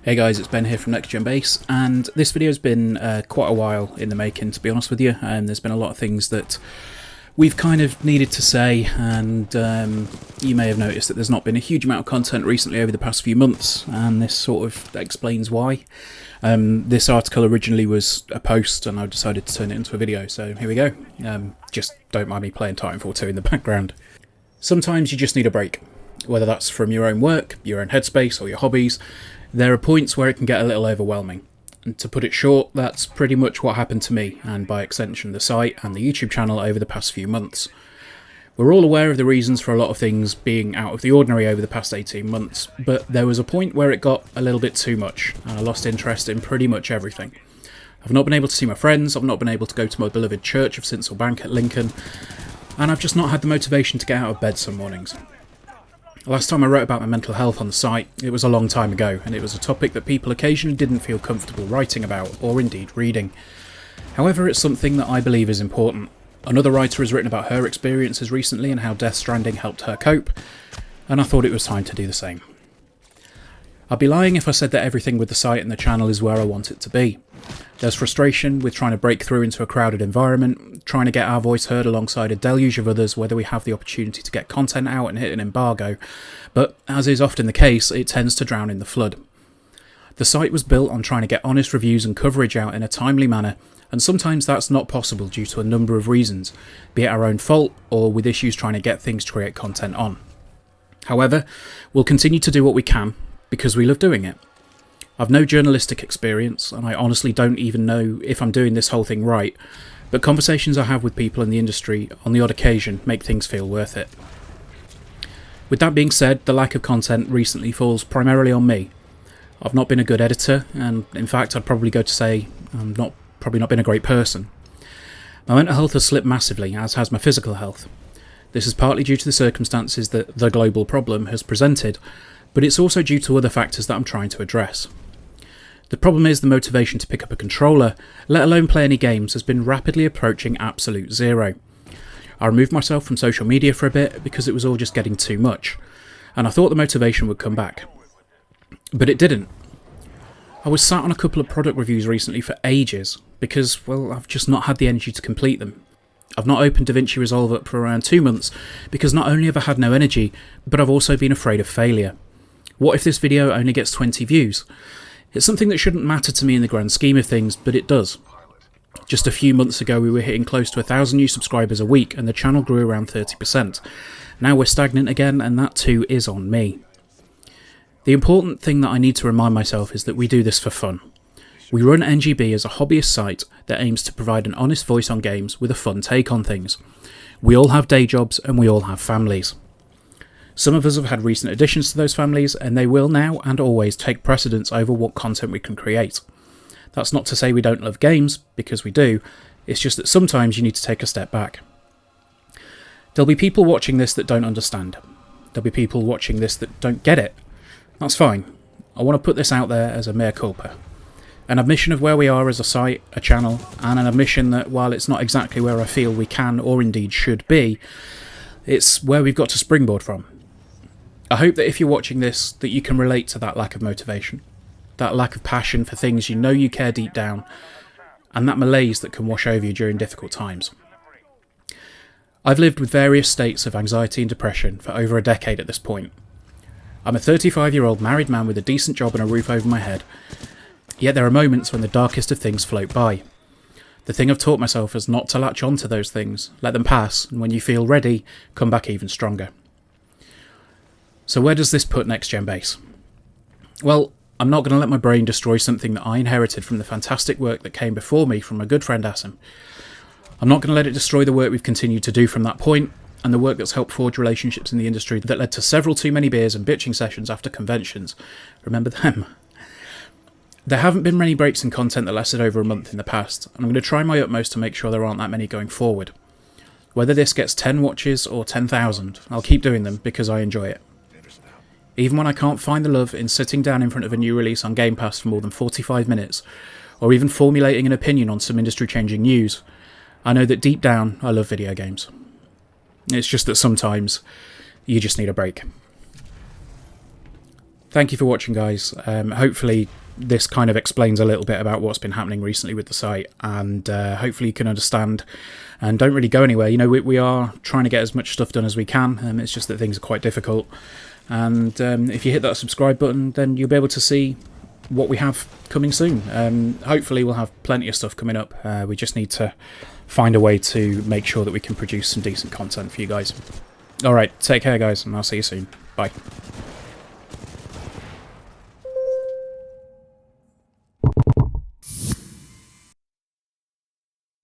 Hey guys, it's Ben here from Next Gen Base, and this video has been quite a while in the making, to be honest with you, and there's been a lot of things that we've kind of needed to say, and you may have noticed that there's not been a huge amount of content recently over the past few months, and this sort of explains why. This article originally was a post, and I decided to turn it into a video, so here we go. Just don't mind me playing Titanfall 2 in the background. Sometimes you just need a break, whether that's from your own work, your own headspace, or your hobbies. There are points where it can get a little overwhelming, and to put it short, that's pretty much what happened to me, and by extension the site and the YouTube channel over the past few months. We're all aware of the reasons for a lot of things being out of the ordinary over the past 18 months, but there was a point where it got a little bit too much, and I lost interest in pretty much everything. I've not been able to see my friends, I've not been able to go to my beloved Church of Sinsel Bank at Lincoln, and I've just not had the motivation to get out of bed some mornings. Last time I wrote about my mental health on the site, it was a long time ago, and it was a topic that people occasionally didn't feel comfortable writing about, or indeed reading. However, it's something that I believe is important. Another writer has written about her experiences recently and how Death Stranding helped her cope, and I thought it was time to do the same. I'd be lying if I said that everything with the site and the channel is where I want it to be. There's frustration with trying to break through into a crowded environment, trying to get our voice heard alongside a deluge of others, whether we have the opportunity to get content out and hit an embargo, but as is often the case, it tends to drown in the flood. The site was built on trying to get honest reviews and coverage out in a timely manner, and sometimes that's not possible due to a number of reasons, be it our own fault or with issues trying to get things to create content on. However, we'll continue to do what we can, because we love doing it. I've no journalistic experience, and I honestly don't even know if I'm doing this whole thing right, but conversations I have with people in the industry on the odd occasion make things feel worth it. With that being said, the lack of content recently falls primarily on me. I've not been a good editor, and in fact I'd probably go to say I'm probably not been a great person. My mental health has slipped massively, as has my physical health. This is partly due to the circumstances that the global problem has presented, but it's also due to other factors that I'm trying to address. The problem is the motivation to pick up a controller, let alone play any games, has been rapidly approaching absolute zero. I removed myself from social media for a bit because it was all just getting too much, and I thought the motivation would come back. But it didn't. I was sat on a couple of product reviews recently for ages because, well, I've just not had the energy to complete them. I've not opened DaVinci Resolve up for around 2 months because not only have I had no energy, but I've also been afraid of failure. What if this video only gets 20 views? It's something that shouldn't matter to me in the grand scheme of things, but it does. Just a few months ago we were hitting close to 1,000 new subscribers a week and the channel grew around 30%. Now we're stagnant again, and that too is on me. The important thing that I need to remind myself is that we do this for fun. We run NGB as a hobbyist site that aims to provide an honest voice on games with a fun take on things. We all have day jobs and we all have families. Some of us have had recent additions to those families, and they will now and always take precedence over what content we can create. That's not to say we don't love games, because we do, it's just that sometimes you need to take a step back. There'll be people watching this that don't understand. There'll be people watching this that don't get it. That's fine. I want to put this out there as a mea culpa. An admission of where we are as a site, a channel, and an admission that while it's not exactly where I feel we can or indeed should be, it's where we've got to springboard from. I hope that if you're watching this, that you can relate to that lack of motivation, that lack of passion for things you know you care deep down, and that malaise that can wash over you during difficult times. I've lived with various states of anxiety and depression for over a decade at this point. I'm a 35-year-old married man with a decent job and a roof over my head, yet there are moments when the darkest of things float by. The thing I've taught myself is not to latch on to those things, let them pass, and when you feel ready, come back even stronger. So where does this put Next Gen Base? Well, I'm not going to let my brain destroy something that I inherited from the fantastic work that came before me from my good friend Asim. I'm not going to let it destroy the work we've continued to do from that point, and the work that's helped forge relationships in the industry that led to several too many beers and bitching sessions after conventions. Remember them? There haven't been many breaks in content that lasted over a month in the past, and I'm going to try my utmost to make sure there aren't that many going forward. Whether this gets 10 watches or 10,000, I'll keep doing them because I enjoy it. Even when I can't find the love in sitting down in front of a new release on Game Pass for more than 45 minutes, or even formulating an opinion on some industry-changing news, I know that deep down I love video games. It's just that sometimes you just need a break. thank you for watching, guys. Hopefully this kind of explains a little bit about what's been happening recently with the site, and hopefully you can understand and don't really go anywhere. You know, we are trying to get as much stuff done as we can, and it's just that things are quite difficult. And if you hit that subscribe button, then you'll be able to see what we have coming soon. Hopefully we'll have plenty of stuff coming up. We just need to find a way to make sure that we can produce some decent content for you guys. Alright, take care, guys, and I'll see you soon. Bye.